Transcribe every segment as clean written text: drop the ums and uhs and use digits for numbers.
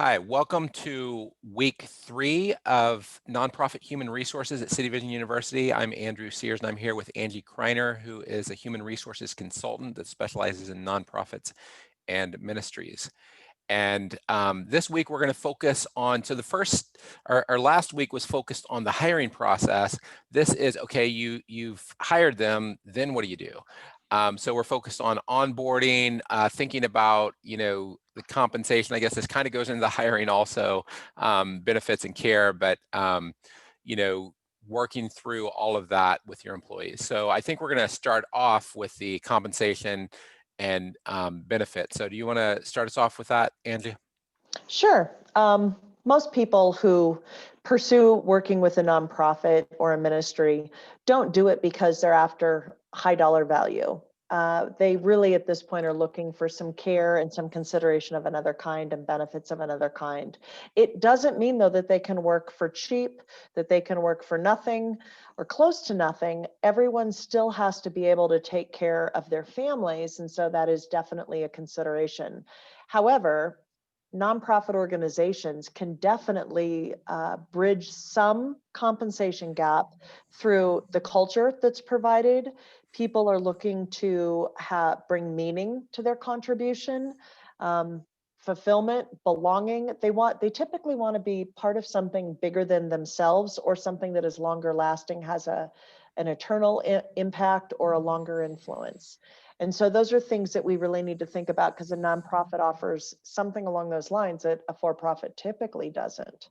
Hi, welcome to week 3 of Nonprofit Human Resources at City Vision University. I'm Andrew Sears, and I'm here with Angie Kreiner, who is a human resources consultant that specializes in nonprofits and ministries. And this week we're going to focus on, so our last week was focused on the hiring process. This is, okay, you've hired them, then what do you do? So we're focused on onboarding, thinking about, the compensation. I guess this kind of goes into the hiring also, benefits and care, but, you know, working through all of that with your employees. So I think we're going to start off with the compensation and benefits. So do you want to start us off with that, Angie? Sure. Most people who pursue working with a nonprofit or a ministry don't do it because they're after high dollar value. They really, at this point, are looking for some care and some consideration of another kind and benefits of another kind. It doesn't mean, though, that they can work for cheap, that they can work for nothing or close to nothing. Everyone still has to be able to take care of their families, and so that is definitely a consideration. However, nonprofit organizations can definitely bridge some compensation gap through the culture that's provided. People are looking to bring meaning to their contribution, fulfillment, belonging. They typically want to be part of something bigger than themselves, or something that is longer lasting, has an eternal impact or a longer influence. And so those are things that we really need to think about, because a nonprofit offers something along those lines that a for-profit typically doesn't.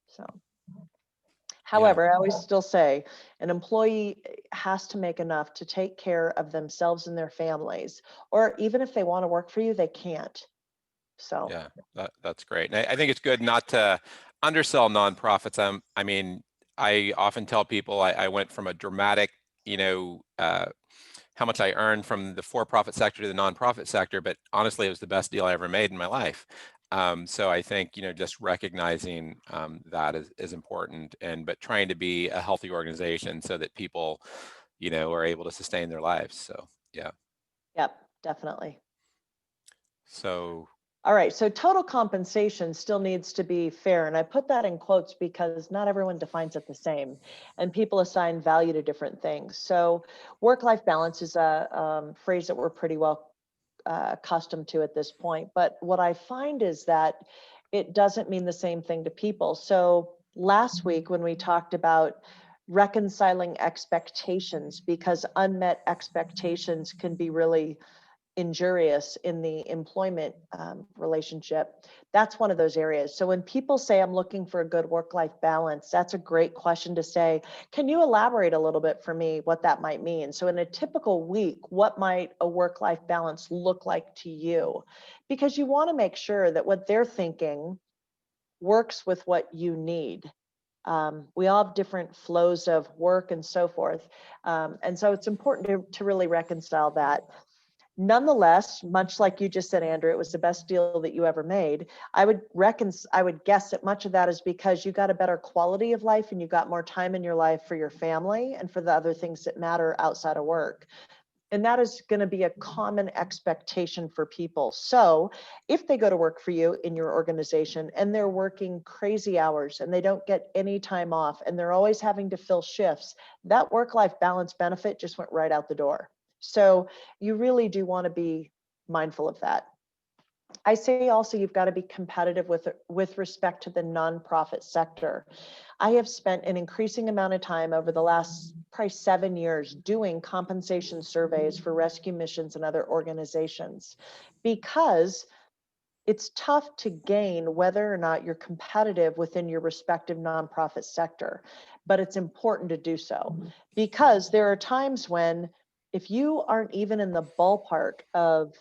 So, Yeah, however, I always still say an employee has to make enough to take care of themselves and their families, or even if they want to work for you, they can't. So, yeah, that's great. And I think it's good not to undersell nonprofits. I often tell people I went from a dramatic, how much I earned from the for-profit sector to the nonprofit sector, but honestly, it was the best deal I ever made in my life. So I think, just recognizing that is important, but trying to be a healthy organization so that people, are able to sustain their lives. So, yeah. yep, definitely. So, All right, so total compensation still needs to be fair. And I put that in quotes because not everyone defines it the same, and people assign value to different things. So work-life balance is a phrase that we're pretty well accustomed to at this point. But what I find is that it doesn't mean the same thing to people. So last week, when we talked about reconciling expectations, because unmet expectations can be really injurious in the employment relationship, that's one of those areas. So when people say, I'm looking for a good work-life balance, that's a great question to say, can you elaborate a little bit for me what that might mean? So in a typical week, what might a work-life balance look like to you? Because you want to make sure that what they're thinking works with what you need. We all have different flows of work and so forth. And so it's important to really reconcile that. Nonetheless, much like you just said, Andrew, it was the best deal that you ever made. I would guess that much of that is because you got a better quality of life and you got more time in your life for your family and for the other things that matter outside of work. And that is going to be a common expectation for people. So if they go to work for you in your organization and they're working crazy hours and they don't get any time off and they're always having to fill shifts, that work-life balance benefit just went right out the door. So you really do want to be mindful of that. I say also you've got to be competitive with respect to the nonprofit sector. I have spent an increasing amount of time over the last probably 7 years doing compensation surveys for rescue missions and other organizations, because it's tough to gain whether or not you're competitive within your respective nonprofit sector, but it's important to do so, because there are times when, if you aren't even in the ballpark of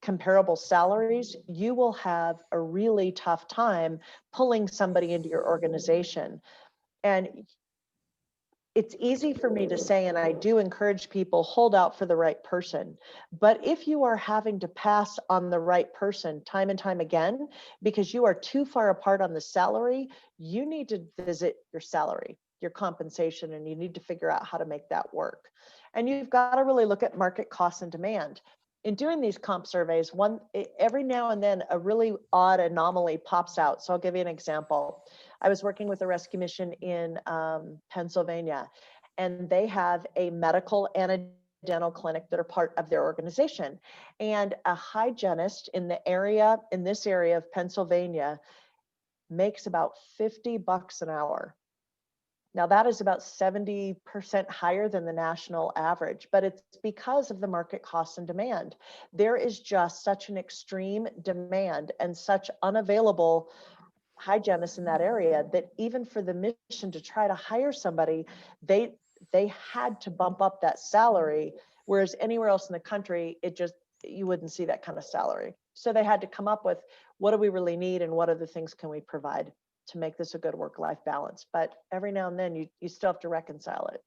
comparable salaries, you will have a really tough time pulling somebody into your organization. And it's easy for me to say, and I do encourage people, hold out for the right person. But if you are having to pass on the right person time and time again because you are too far apart on the salary, you need to visit your salary, your compensation, and you need to figure out how to make that work. And you've got to really look at market costs and demand. in doing these comp surveys, every now and then a really odd anomaly pops out. So I'll give you an example. I was working with a rescue mission in Pennsylvania, and they have a medical and a dental clinic that are part of their organization. And a hygienist in this area of Pennsylvania makes about $50 an hour. Now that is about 70% higher than the national average, but it's because of the market cost and demand. There is just such an extreme demand and such unavailable hygienists in that area that even for the mission to try to hire somebody, they had to bump up that salary, whereas anywhere else in the country, you wouldn't see that kind of salary. So they had to come up with, what do we really need and what other things can we provide to make this a good work-life balance? But every now and then you still have to reconcile it.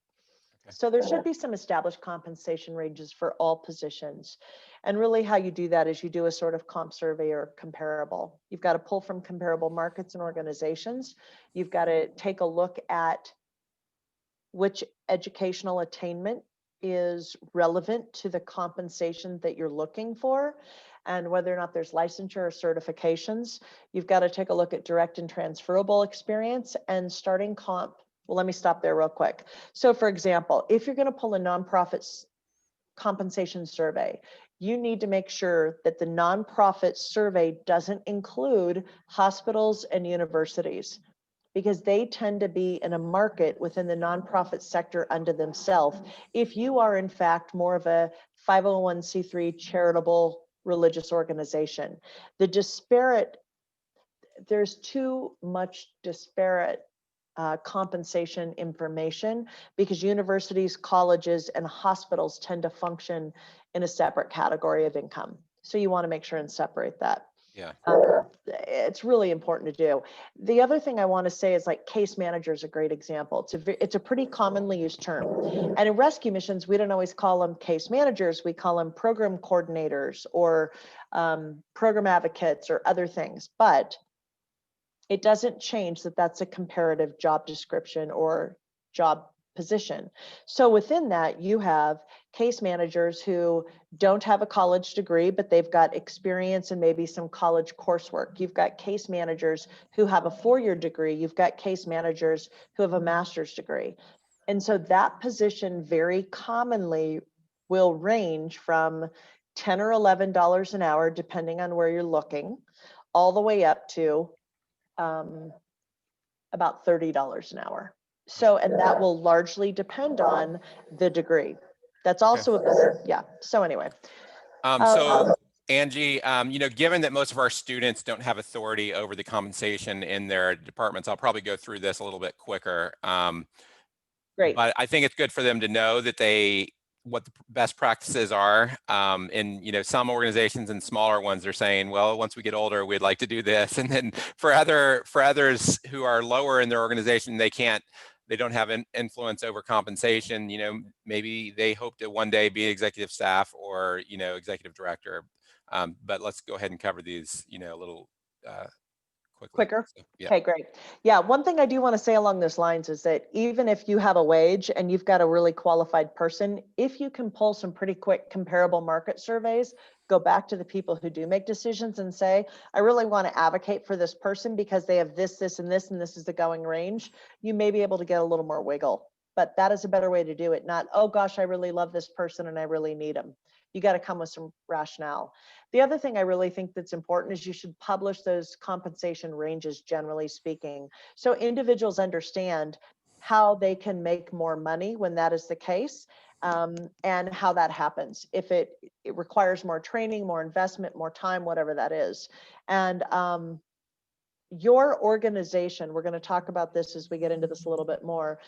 Okay. So there should be some established compensation ranges for all positions. And really how you do that is you do a sort of comp survey or comparable. You've got to pull from comparable markets and organizations. You've got to take a look at which educational attainment is relevant to the compensation that you're looking for, and whether or not there's licensure or certifications. You've got to take a look at direct and transferable experience and starting comp. Well, let me stop there real quick. So for example, if you're going to pull a nonprofit compensation survey, you need to make sure that the nonprofit survey doesn't include hospitals and universities, because they tend to be in a market within the nonprofit sector unto themselves. If you are in fact more of a 501c3 charitable religious organization, there's too much disparate compensation information, because universities, colleges, and hospitals tend to function in a separate category of income. So you want to make sure and separate that. Yeah. It's really important to do. The other thing I want to say is, like, case manager is a great example. It's a pretty commonly used term. And in rescue missions, we don't always call them case managers. We call them program coordinators or program advocates or other things. But it doesn't change that that's a comparative job description or job position. So within that, you have case managers who don't have a college degree, but they've got experience and maybe some college coursework. You've got case managers who have a 4-year degree. You've got case managers who have a master's degree. And so that position very commonly will range from $10 or $11 an hour, depending on where you're looking, all the way up to about $30 an hour. So, and that will largely depend on the degree. That's also yeah. So anyway. So Angie, given that most of our students don't have authority over the compensation in their departments, I'll probably go through this a little bit quicker. Great. But I think it's good for them to know that what the best practices are. And some organizations and smaller ones are saying, well, once we get older, we'd like to do this. And then for others who are lower in their organization, they don't have an influence over compensation. Maybe they hope to one day be executive staff or executive director. But let's go ahead and cover these a little quicker. So, yeah. Okay, great. Yeah, one thing I do want to say along those lines is that even if you have a wage and you've got a really qualified person, if you can pull some pretty quick comparable market surveys, go back to the people who do make decisions and say, I really want to advocate for this person because they have this, this, and this is the going range, you may be able to get a little more wiggle. But that is a better way to do it. Not, oh gosh, I really love this person and I really need them. You got to come with some rationale. The other thing I really think that's important is you should publish those compensation ranges, generally speaking, so individuals understand how they can make more money when that is the case, and how that happens. If it requires more training, more investment, more time, whatever that is. And your organization, we're going to talk about this as we get into this a little bit more.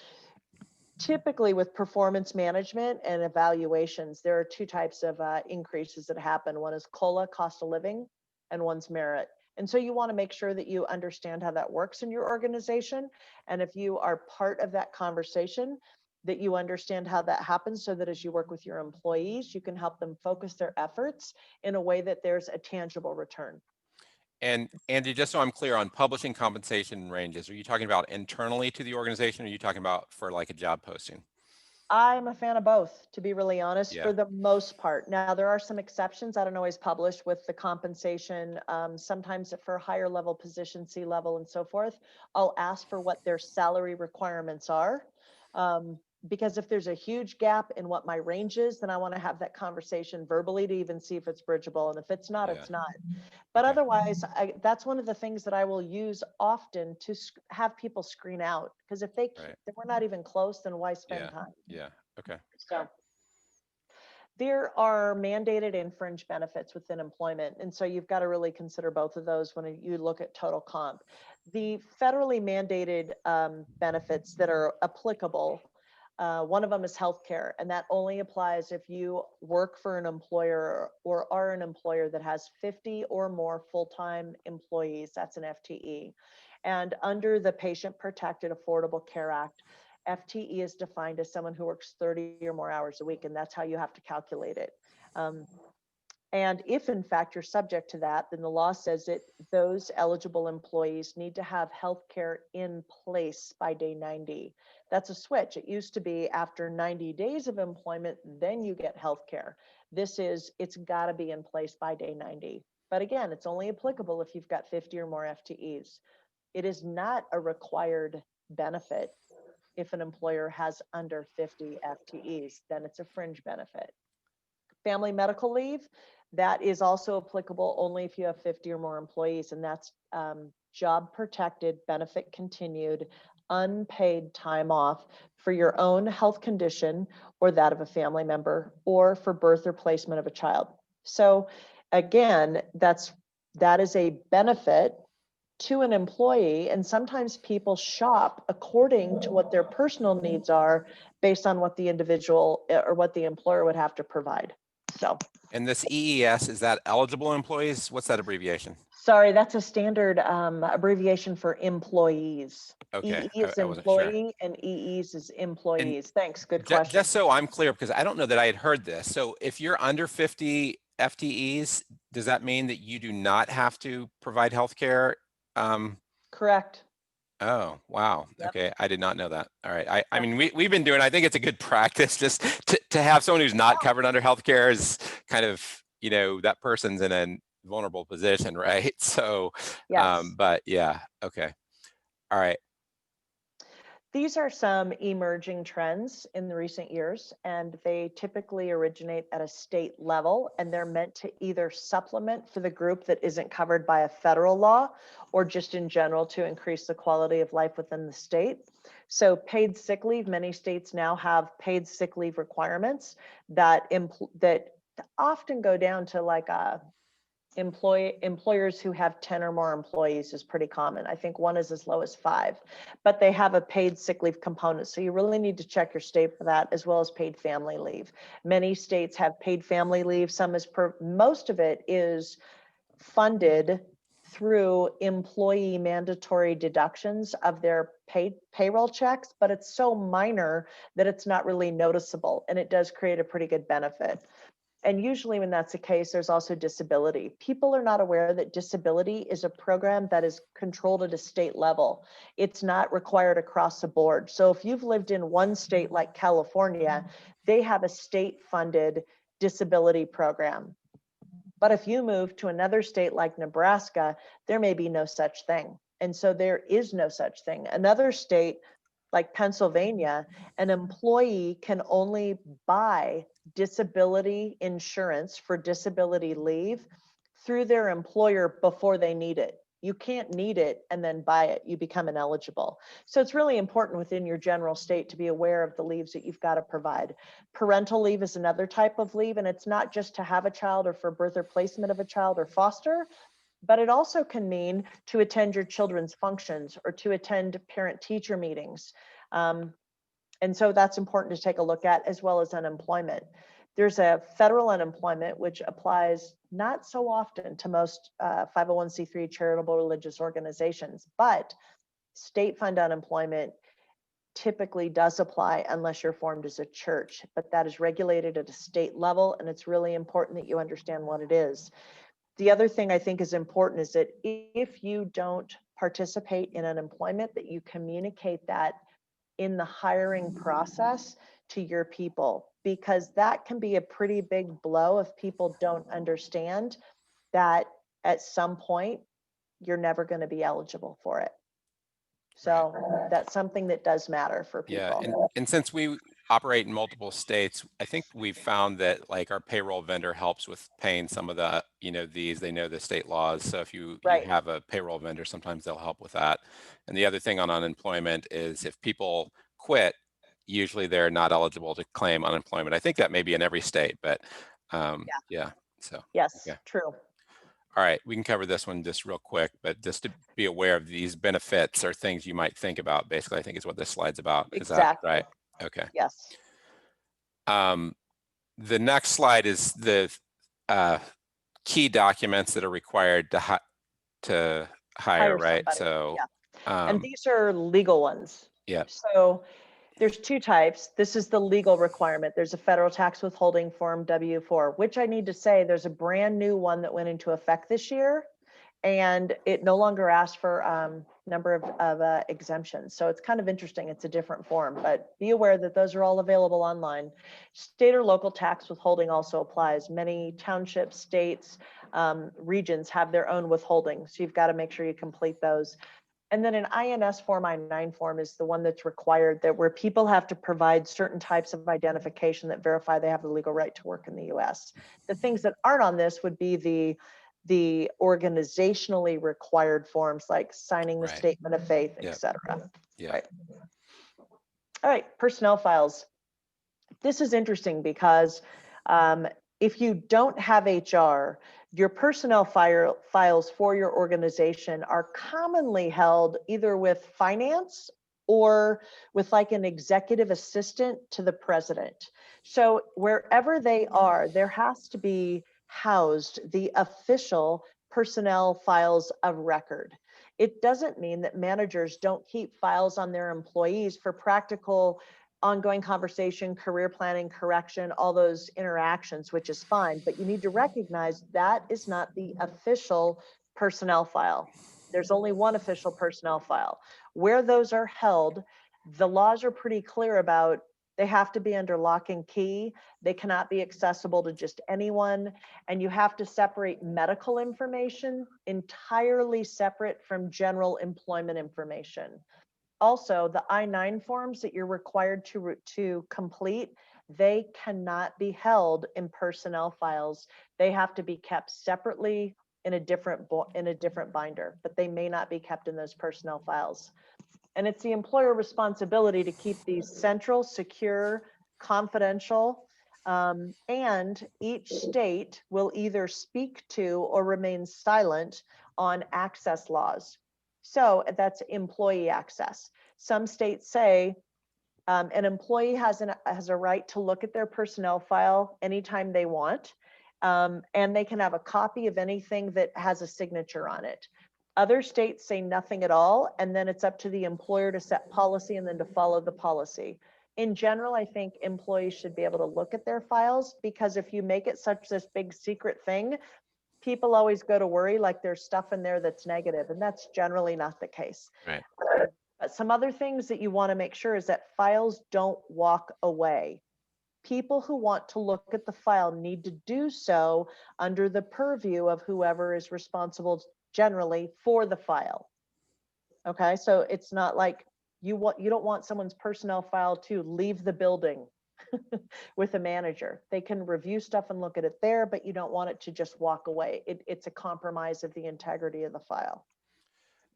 Typically with performance management and evaluations, there are 2 types of increases that happen. One is COLA, cost of living, and one's merit. And so you want to make sure that you understand how that works in your organization. And if you are part of that conversation, that you understand how that happens, so that as you work with your employees, you can help them focus their efforts in a way that there's a tangible return. And Andy, just so I'm clear on publishing compensation ranges, are you talking about internally to the organization, or are you talking about for like a job posting? I'm a fan of both, to be really honest, Yeah, for the most part. Now, there are some exceptions. I don't always publish with the compensation. Sometimes for higher level position, C-level and so forth, I'll ask for what their salary requirements are. Because if there's a huge gap in what my range is, then I want to have that conversation verbally to even see if it's bridgeable. And if it's not, yeah. it's not. But Okay, otherwise, that's one of the things that I will use often to have people screen out. Because if right. if we're not even close, then why spend Yeah, time? yeah. Okay, So there are mandated and fringe benefits within employment. And so you've got to really consider both of those when you look at total comp. The federally mandated benefits that are applicable, one of them is healthcare, and that only applies if you work for an employer or are an employer that has 50 or more full-time employees. That's an FTE. And under the Patient Protected Affordable Care Act, FTE is defined as someone who works 30 or more hours a week, and that's how you have to calculate it. Um, and if in fact you're subject to that, then the law says that those eligible employees need to have health care in place by day 90. That's a switch. It used to be after 90 days of employment, then you get health care. It's got to be in place by day 90. But again, it's only applicable if you've got 50 or more FTEs. It is not a required benefit if an employer has under 50 FTEs, then it's a fringe benefit. Family medical leave, that is also applicable only if you have 50 or more employees, and that's job protected, benefit continued, unpaid time off for your own health condition or that of a family member, or for birth or placement of a child. So again, that is a benefit to an employee, and sometimes people shop according to what their personal needs are based on what the individual or what the employer would have to provide. So and this EES, is that eligible employees? What's that abbreviation? sorry, that's a standard abbreviation for employees. Okay, EE is I wasn't sure. employee and EEs is And employees. Thanks, good question. just so I'm clear, because I don't know that I had heard this. So if you're under 50 FTEs, does that mean that you do not have to provide healthcare? Correct. Oh, wow. Yep. Okay. I did not know that. All right. I Yep. mean, we've been doing, I think it's a good practice just to have someone who's not covered under healthcare is kind of, that person's in a vulnerable position, right? So, Yes. but yeah. Okay. All right. These are some emerging trends in the recent years, and they typically originate at a state level, and they're meant to either supplement for the group that isn't covered by a federal law or just in general to increase the quality of life within the state. So paid sick leave, many states now have paid sick leave requirements that often go down to like a employers who have 10 or more employees is pretty common. I think one is as low as 5, but they have a paid sick leave component. So you really need to check your state for that, as well as paid family leave. Many states have paid family leave. Most of it is funded through employee mandatory deductions of their payroll checks, but it's so minor that it's not really noticeable, and it does create a pretty good benefit. And usually when that's the case, there's also disability. People are not aware that disability is a program that is controlled at a state level. It's not required across the board. So if you've lived in one state like California, they have a state funded disability program. But if you move to another state like Nebraska, there may be no such thing. And so there is no such thing. Another state like Pennsylvania, an employee can only buy disability insurance for disability leave through their employer before they need it. You can't need it and then buy it. You become ineligible. So it's really important within your general state to be aware of the leaves that you've got to provide. Parental leave is another type of leave, and it's not just to have a child or for birth or placement of a child or foster, but it also can mean to attend your children's functions or to attend parent-teacher meetings. And so that's important to take a look at, as well as unemployment. There's a federal unemployment, which applies not so often to most 501c3 charitable religious organizations, but state fund unemployment typically does apply unless you're formed as a church, but that is regulated at a state level, and it's really important that you understand what it is. The other thing I think is important is that if you don't participate in unemployment, that you communicate that in the hiring process to your people, because that can be a pretty big blow if people don't understand that at some point you're never going to be eligible for it. Right. So that's something that does matter for Yeah, people. and since we operate in multiple states, I think we've found that like our payroll vendor helps with paying some of the, they know the state laws. So if you Right. have a payroll vendor, sometimes they'll help with that. And the other thing on unemployment is if people quit, usually they're not eligible to claim unemployment. I think that may be in every state, but yeah, so. Yes, Okay. true. All right, we can cover this one just real quick, but just to be aware of these benefits are things you might think about, basically, I think is what this slide's about. Is that Exactly. right? Okay. Yes. The next slide is the key documents that are required to hire, right? Somebody. So, Yeah. And these are legal ones. yeah, So there's two types. This is the legal requirement. There's a federal tax withholding form W-4, which I need to say there's a brand new one that went into effect this year, and it no longer asks for number of exemptions. So it's kind of interesting. It's a different form, but be aware that those are all available online. State or local tax withholding also applies. Many townships, states, regions have their own withholding. So you've got to make sure you complete those. And then an INS form, I-9 form is the one that's required, that where people have to provide certain types of identification that verify they have the legal right to work in the US. The things that aren't on this would be the organizationally required forms like signing the right. statement of faith, Yep. etc. Yeah. Right. All right, personnel files. This is interesting because if you don't have HR, your personnel files for your organization are commonly held either with finance or with like an executive assistant to the president. So wherever they are, there has to be housed the official personnel files of record. It doesn't mean that managers don't keep files on their employees for practical ongoing conversation, career planning, correction, all those interactions, which is fine, but you need to recognize that is not the official personnel file. There's only one official personnel file. Where those are held, the laws are pretty clear about they have to be under lock and key. They cannot be accessible to just anyone. And you have to separate medical information entirely separate from general employment information. Also, the I-9 forms that you're required to complete, they cannot be held in personnel files. They have to be kept separately in a different binder, but they may not be kept in those personnel files. And it's the employer responsibility to keep these central, secure, confidential, and each state will either speak to or remain silent on access laws. So that's employee access. Some states say an employee has a right to look at their personnel file anytime they want, and they can have a copy of anything that has a signature on it. Other states say nothing at all, and then it's up to the employer to set policy and then to follow the policy. In general, I think employees should be able to look at their files, because if you make it such this big secret thing, people always go to worry like there's stuff in there that's negative, and that's generally not the case. Right. But some other things that you want to make sure is that files don't walk away. People who want to look at the file need to do so under the purview of whoever is responsible generally for the file. Okay, so it's not like you don't want someone's personnel file to leave the building with a manager. They can review stuff and look at it there, but you don't want it to just walk away. It's a compromise of the integrity of the file.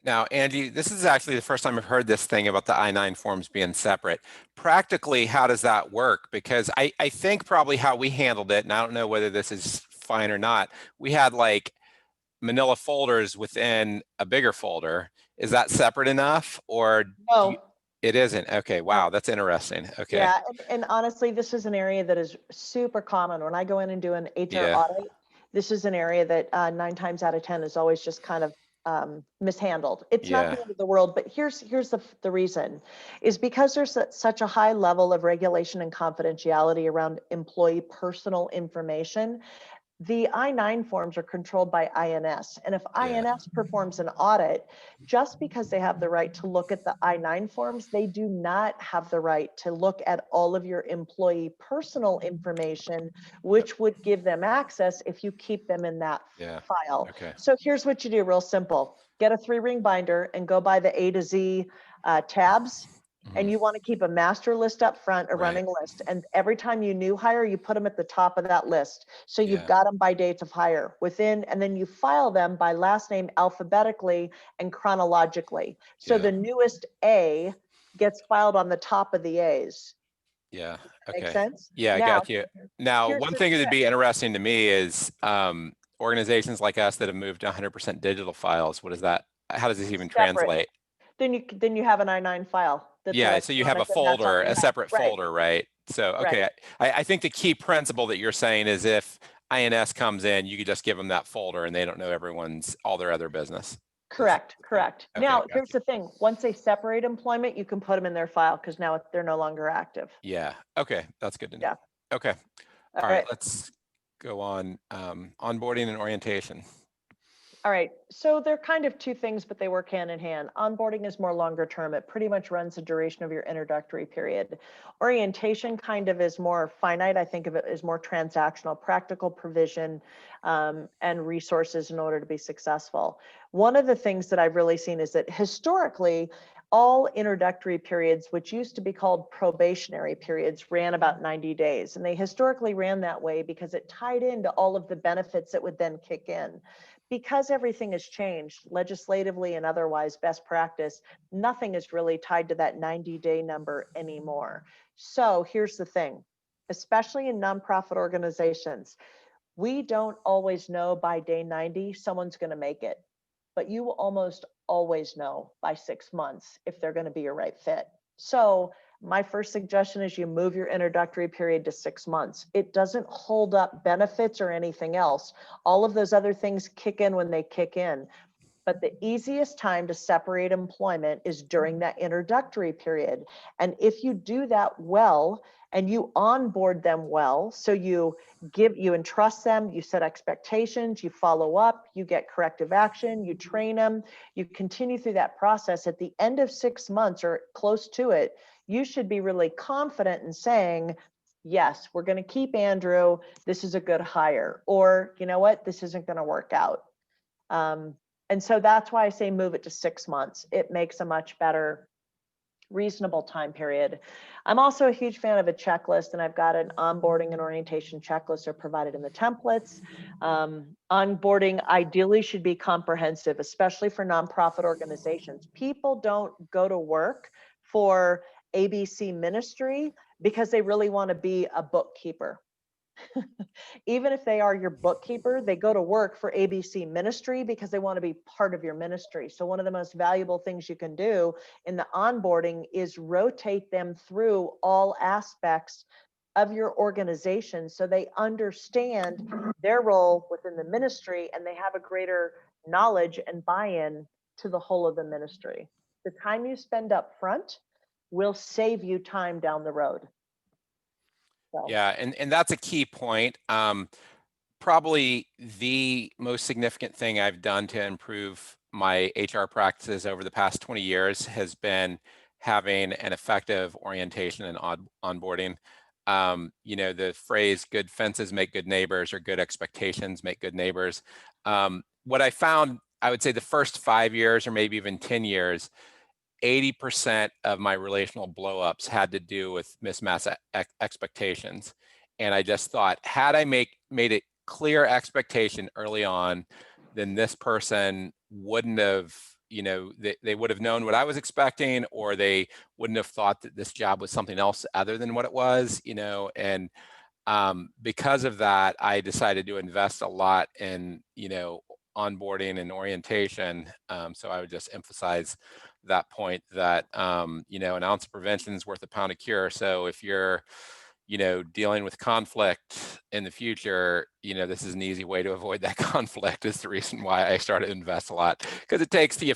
Now, Angie, this is actually the first time I've heard this thing about the I-9 forms being separate. Practically, how does that work? Because I think probably how we handled it, and I don't know whether this is fine or not, we had like manila folders within a bigger folder. Is that separate enough, or No. It isn't? Okay, wow, that's interesting. Okay. Yeah, and honestly, this is an area that is super common. When I go in and do an HR audit, this is an area that 9 times out of 10 is always just kind of mishandled. It's not the end of the world, but here's the reason, is because there's such a high level of regulation and confidentiality around employee personal information. The I-9 forms are controlled by INS. And if Yeah. INS performs an audit, just because they have the right to look at the I-9 forms, they do not have the right to look at all of your employee personal information, which would give them access if you keep them in that Yeah. file. Okay. So here's what you do, real simple. Get a 3-ring binder and go by the A to Z tabs. And Mhm. you want to keep a master list up front, a Right. running list. And every time you new hire, you put them at the top of that list. So you've Yeah. got them by dates of hire within, and then you file them by last name alphabetically and chronologically. So Yeah. the newest A gets filed on the top of the A's. Yeah. Make Okay. sense? Yeah, I Now, got you. Now, here's one the thing that'd trick. be interesting to me is organizations like us that have moved to 100% digital files. What is that? How does this even Separate. translate? Then you have an I-9 file that's Yeah, so you have a electronic, and that's all folder, you a have. separate Right, folder, right? So, right. okay, I think the key principle that you're saying is if INS comes in, you could just give them that folder and they don't know all their other business. Is Correct, the point. correct. Okay, Now, here's gotcha. the thing. Once they separate employment, you can put them in their file because now they're no longer active. Yeah, okay, that's good to know. Yeah. Okay, All all right, right. let's go on. Onboarding and orientation. All right, so they're kind of two things, but they work hand in hand. Onboarding is more longer term. It pretty much runs the duration of your introductory period. Orientation kind of is more finite. I think of it as more transactional, practical provision and resources in order to be successful. One of the things that I've really seen is that historically, all introductory periods, which used to be called probationary periods, ran about 90 days. And they historically ran that way because it tied into all of the benefits that would then kick in. Because everything has changed legislatively and otherwise, best practice, nothing is really tied to that 90-day number anymore. So here's the thing, especially in nonprofit organizations, we don't always know by day 90 someone's going to make it, but you will almost always know by 6 months if they're going to be your right fit. So my first suggestion is you move your introductory period to 6 months. It doesn't hold up benefits or anything else. All of those other things kick in when they kick in. But the easiest time to separate employment is during that introductory period. And if you do that well and you onboard them well, so you entrust them, you set expectations, you follow up, you get corrective action, you train them, you continue through that process. At the end of 6 months or close to it, you should be really confident in saying, yes, we're going to keep Andrew. This is a good hire. Or, you know what, this isn't going to work out. And so that's why I say move it to 6 months. It makes a much better, reasonable time period. I'm also a huge fan of a checklist, and I've got an onboarding and orientation checklist are provided in the templates. Onboarding ideally should be comprehensive, especially for nonprofit organizations. People don't go to work for ABC Ministry because they really want to be a bookkeeper. Even if they are your bookkeeper, they go to work for ABC Ministry because they want to be part of your ministry. So one of the most valuable things you can do in the onboarding is rotate them through all aspects of your organization so they understand their role within the ministry and they have a greater knowledge and buy-in to the whole of the ministry. The time you spend up front will save you time down the road. So. Yeah, and that's a key point. Probably the most significant thing I've done to improve my HR practices over the past 20 years has been having an effective orientation and onboarding. The phrase good fences make good neighbors or good expectations make good neighbors. What I found, I would say the first 5 years or maybe even 10 years, 80% of my relational blowups had to do with mismatched expectations. And I just thought, had I made it clear expectation early on, then this person wouldn't have, they would have known what I was expecting, or they wouldn't have thought that this job was something else other than what it was, and because of that, I decided to invest a lot in, onboarding and orientation. So I would just emphasize that point that, an ounce of prevention is worth a pound of cure. So if you're, dealing with conflict in the future, this is an easy way to avoid that conflict. Is the reason why I started to invest a lot, because it takes a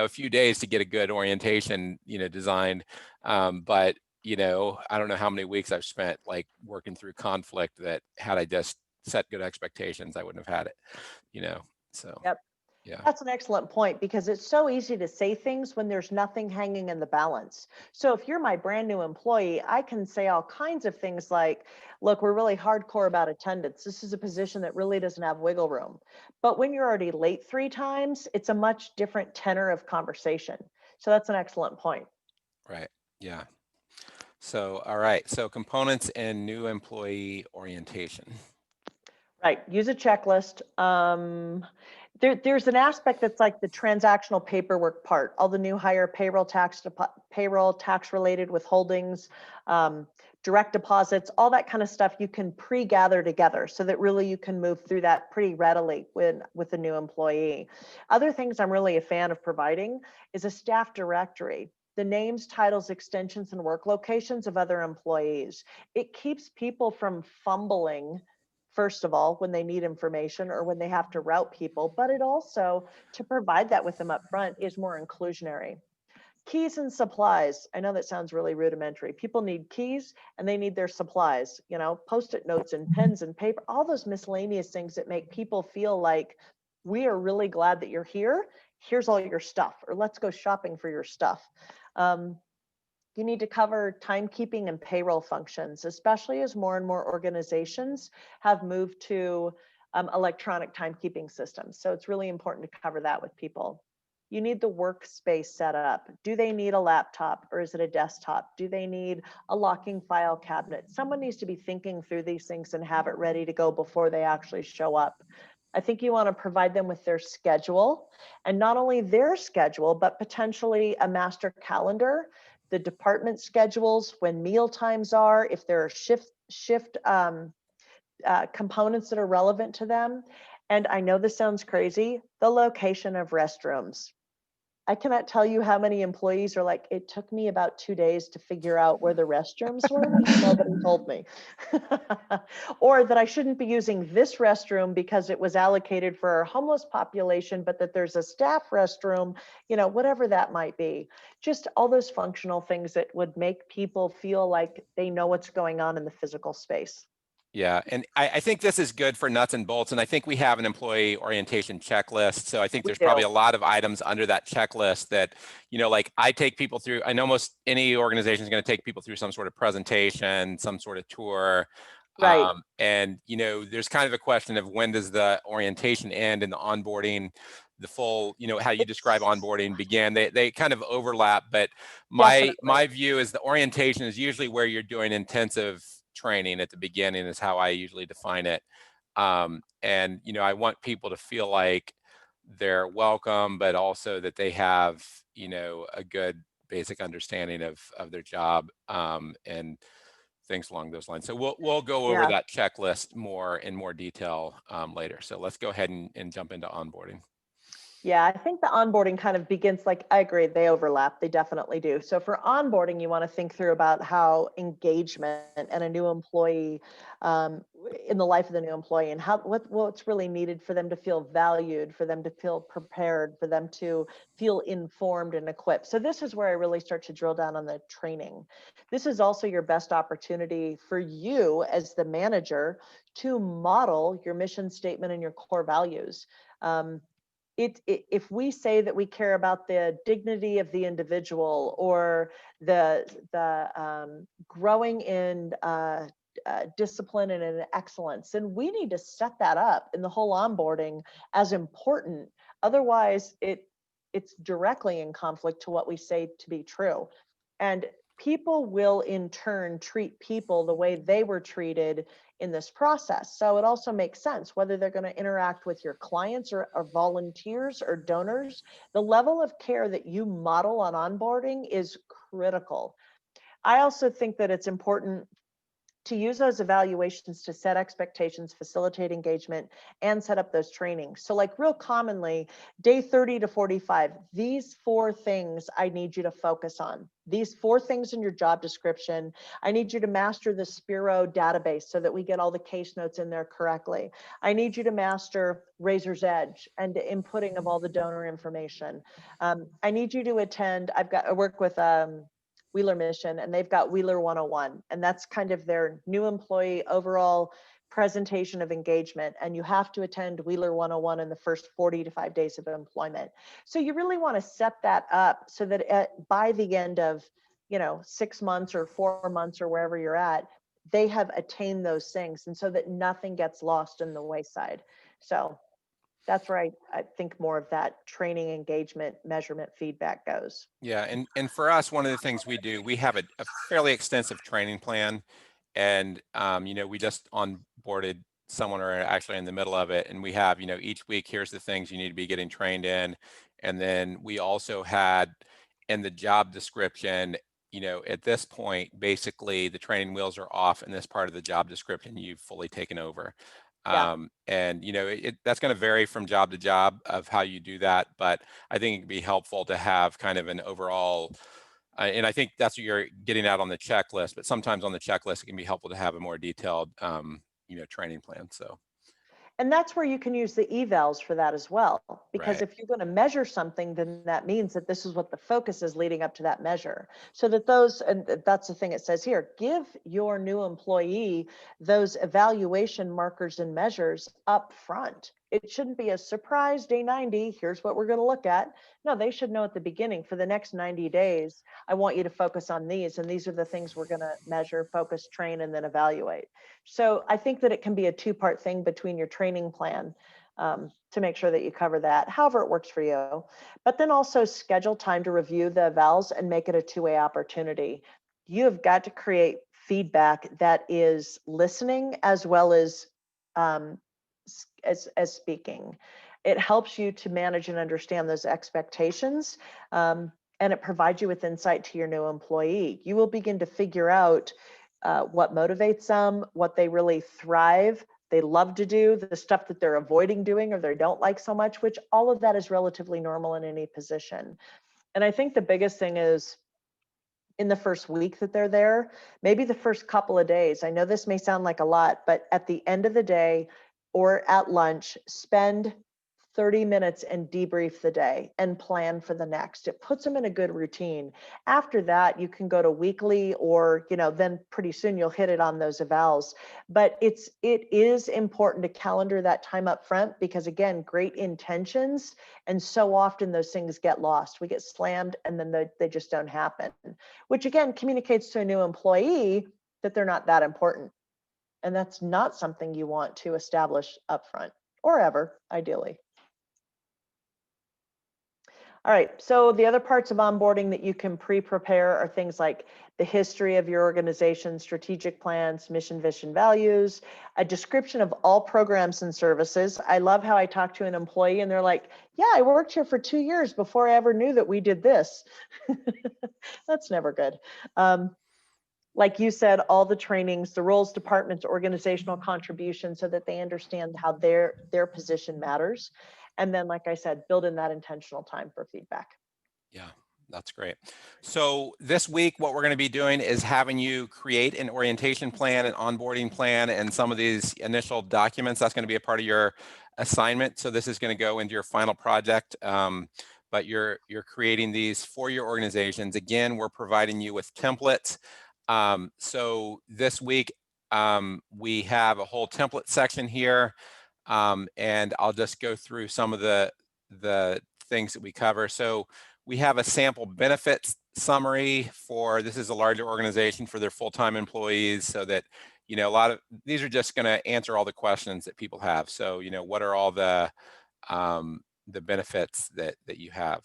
few days to get a good orientation, designed. But I don't know how many weeks I've spent like working through conflict that had I just set good expectations, I wouldn't have had it, so Yep. yeah. That's an excellent point because it's so easy to say things when there's nothing hanging in the balance. So if you're my brand new employee, I can say all kinds of things like, look, we're really hardcore about attendance. This is a position that really doesn't have wiggle room. But when you're already late 3 times, it's a much different tenor of conversation. So that's an excellent point. Right. Yeah. So, all right. So components and new employee orientation. Right. Use a checklist. There's an aspect that's like the transactional paperwork part, all the new hire payroll tax related withholdings, direct deposits, all that kind of stuff you can pre-gather together so that really you can move through that pretty readily with a new employee. Other things I'm really a fan of providing is a staff directory. The names, titles, extensions, and work locations of other employees. It keeps people from fumbling, first of all, when they need information or when they have to route people, but it also, to provide that with them up front, is more inclusionary. Keys and supplies. I know that sounds really rudimentary. People need keys and they need their supplies, post-it notes and pens and paper, all those miscellaneous things that make people feel like we are really glad that you're here. Here's all your stuff, or let's go shopping for your stuff. You need to cover timekeeping and payroll functions, especially as more and more organizations have moved to electronic timekeeping systems. So it's really important to cover that with people. You need the workspace set up. Do they need a laptop or is it a desktop? Do they need a locking file cabinet? Someone needs to be thinking through these things and have it ready to go before they actually show up. I think you want to provide them with their schedule, and not only their schedule, but potentially a master calendar, the department schedules, when meal times are, if there are shift components that are relevant to them. And I know this sounds crazy, the location of restrooms. I cannot tell you how many employees are like, it took me about 2 days to figure out where the restrooms were because nobody told me. Or that I shouldn't be using this restroom because it was allocated for our homeless population, but that there's a staff restroom, whatever that might be. Just all those functional things that would make people feel like they know what's going on in the physical space. Yeah, and I think this is good for nuts and bolts, and I think we have an employee orientation checklist. So I think We there's probably do. a lot of items under that checklist that, like I take people through. I know most any organization is going to take people through some sort of presentation, some sort of tour. Right. And, there's kind of a question of when does the orientation end and the onboarding, the full, how you describe It's onboarding began. They kind of overlap, but my definitely. view is the orientation is usually where you're doing intensive training at the beginning is how I usually define it. And, I want people to feel like they're welcome, but also that they have, a good basic understanding of their job, and things along those lines. So we'll go over Yeah. that checklist in more detail later. So let's go ahead and jump into onboarding. Yeah, I think the onboarding kind of begins, like, I agree, they overlap. They definitely do. So for onboarding, you want to think through about how engagement and a new employee, in the life of the new employee, and what's really needed for them to feel valued, for them to feel prepared, for them to feel informed and equipped. So this is where I really start to drill down on the training. This is also your best opportunity for you as the manager to model your mission statement and your core values. Um, if we say that we care about the dignity of the individual or the growing in discipline and in excellence, then we need to set that up in the whole onboarding as important. Otherwise, it's directly in conflict to what we say to be true. And people will in turn treat people the way they were treated in this process. So it also makes sense whether they're going to interact with your clients or volunteers or donors. The level of care that you model on onboarding is critical. I also think that it's important to use those evaluations to set expectations, facilitate engagement, and set up those trainings. So like real commonly, day 30 to 45, these 4 things I need you to focus on. These 4 things in your job description. I need you to master the Spiro database so that we get all the case notes in there correctly. I need you to master Razor's Edge and the inputting of all the donor information. I need you to attend, I work with Wheeler Mission, and they've got Wheeler 101, and that's kind of their new employee overall presentation of engagement, and you have to attend Wheeler 101 in the first 40 to 5 days of employment. So you really want to set that up so that by the end of 6 months or 4 months or wherever you're at, they have attained those things, and so that nothing gets lost in the wayside. So that's where I think more of that training, engagement, measurement, feedback goes. Yeah, and for us, one of the things we do, we have a fairly extensive training plan, and we just onboarded someone, or actually in the middle of it, and we have, each week, here's the things you need to be getting trained in, and then we also had in the job description, at this point, basically the training wheels are off in this part of the job description. You've fully taken over. Yeah. And that's going to vary from job to job of how you do that, but I think it can be helpful to have kind of an overall, and I think that's what you're getting at on the checklist, but sometimes on the checklist, it can be helpful to have a more detailed, training plan. So, And that's where you can use the evals for that as well. Because right. if you're going to measure something, then that means that this is what the focus is leading up to that measure. So that those, and that's the thing it says here, give your new employee those evaluation markers and measures up front. It shouldn't be a surprise day 90, here's what we're going to look at. No, they should know at the beginning, for the next 90 days, I want you to focus on these, and these are the things we're going to measure, focus, train, and then evaluate. So I think that it can be a two-part thing between your training plan to make sure that you cover that, however it works for you. But then also schedule time to review the evals and make it a two-way opportunity. You have got to create feedback that is listening as well as speaking. It helps you to manage and understand those expectations, and it provides you with insight to your new employee. You will begin to figure out what motivates them, what they really thrive, they love to do, the stuff that they're avoiding doing or they don't like so much, which all of that is relatively normal in any position. And I think the biggest thing is in the first week that they're there, maybe the first couple of days. I know this may sound like a lot, but at the end of the day or at lunch, spend 30 minutes and debrief the day and plan for the next. It puts them in a good routine. After that, you can go to weekly, or then pretty soon you'll hit it on those evals. But it is important to calendar that time up front, because again, great intentions, and so often those things get lost. We get slammed and then they just don't happen, which again communicates to a new employee that they're not that important. And that's not something you want to establish upfront, or ever, ideally. All right, so the other parts of onboarding that you can pre-prepare are things like the history of your organization, strategic plans, mission, vision, values, a description of all programs and services. I love how I talk to an employee and they're like, yeah, I worked here for 2 years before I ever knew that we did this. That's never good. Like you said, all the trainings, the roles, departments, organizational contribution, so that they understand how their position matters. And then, like I said, build in that intentional time for feedback. Yeah, that's great. So this week, what we're going to be doing is having you create an orientation plan, an onboarding plan, and some of these initial documents. That's going to be a part of your assignment. So this is going to go into your final project. But you're creating these for your organizations. Again, we're providing you with templates. So this week, we have a whole template section here. And I'll just go through some of the things that we cover. So we have a sample benefits summary for, this is a larger organization, for their full-time employees, so that, a lot of these are just going to answer all the questions that people have. So, what are all the benefits that you have?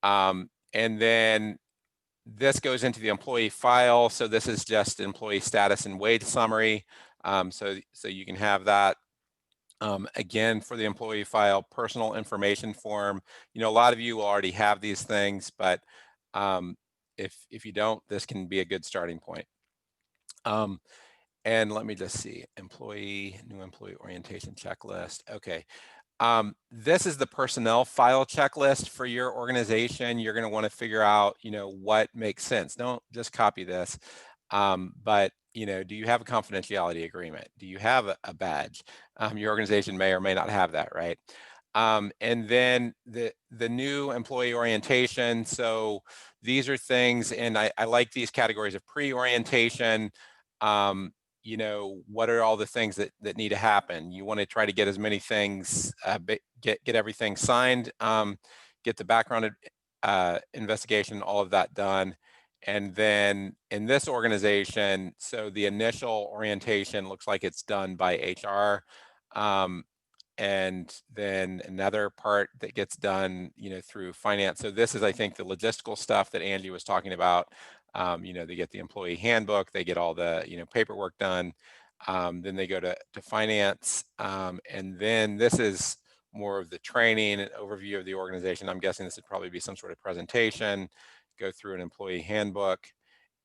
And then this goes into the employee file. So this is just employee status and wage summary. So you can have that. Again, for the employee file, personal information form. A lot of you will already have these things, but if you don't, this can be a good starting point. And let me just see, new employee orientation checklist. Okay. This is the personnel file checklist for your organization. You're going to want to figure out, what makes sense. Don't just copy this. But, do you have a confidentiality agreement? Do you have a badge? Your organization may or may not have that, right? And then the new employee orientation. So these are things, and I like these categories of pre-orientation. what are all the things that need to happen? You want to try to get as many things, get everything signed, get the background investigation, all of that done. And then in this organization, so the initial orientation looks like it's done by HR. And then another part that gets done, through finance. So this is, I think, the logistical stuff that Angie was talking about. They get the employee handbook, they get all the, paperwork done. Then they go to finance. And then this is more of the training and overview of the organization. I'm guessing this would probably be some sort of presentation, go through an employee handbook,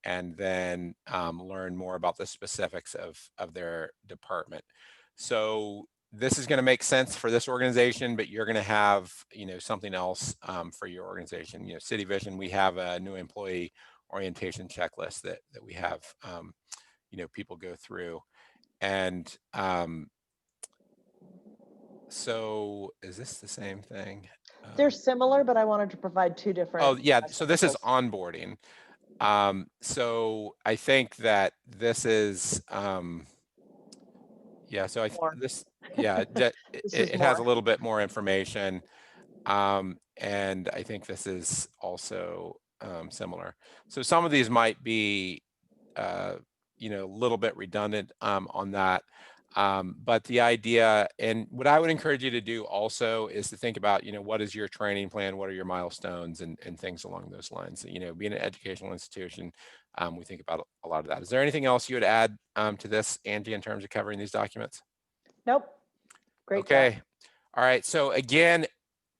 and then learn more about the specifics of their department. So this is going to make sense for this organization, but you're going to have, something else for your organization. City Vision, we have a new employee orientation checklist that we have, people go through. And so is this the same thing? They're similar, but I wanted to provide two different. Oh yeah, so this is examples. onboarding. So I think that this is, yeah, so More. this, yeah, This is it has a more. little bit more information. And I think this is also similar. So some of these might be, a little bit redundant on that. But the idea, and what I would encourage you to do also is to think about, what is your training plan? What are your milestones and things along those lines? Being an educational institution, we think about a lot of that. Is there anything else you would add to this, Angie, in terms of covering these documents? Nope. Great job. Okay. All right. So again,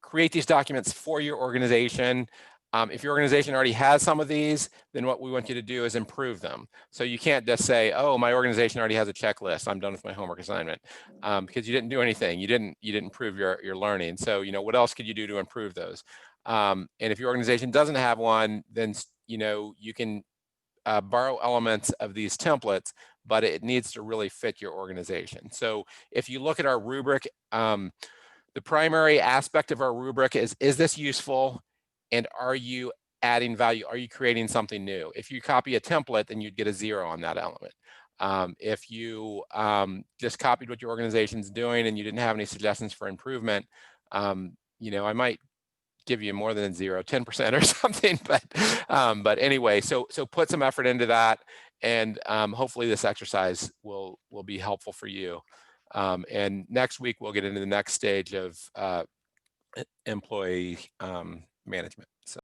create these documents for your organization. If your organization already has some of these, then what we want you to do is improve them. So you can't just say, oh, my organization already has a checklist, I'm done with my homework assignment, because you didn't do anything. You didn't improve your learning. So, what else could you do to improve those? And if your organization doesn't have one, then, you can borrow elements of these templates, but it needs to really fit your organization. So if you look at our rubric, the primary aspect of our rubric is this useful? And are you adding value? Are you creating something new? If you copy a template, then you'd get a 0 on that element. If you just copied what your organization's doing and you didn't have any suggestions for improvement, I might give you more than 0, 10% or something. But anyway, so put some effort into that, and hopefully this exercise will be helpful for you. And next week we'll get into the next stage of employee management. So.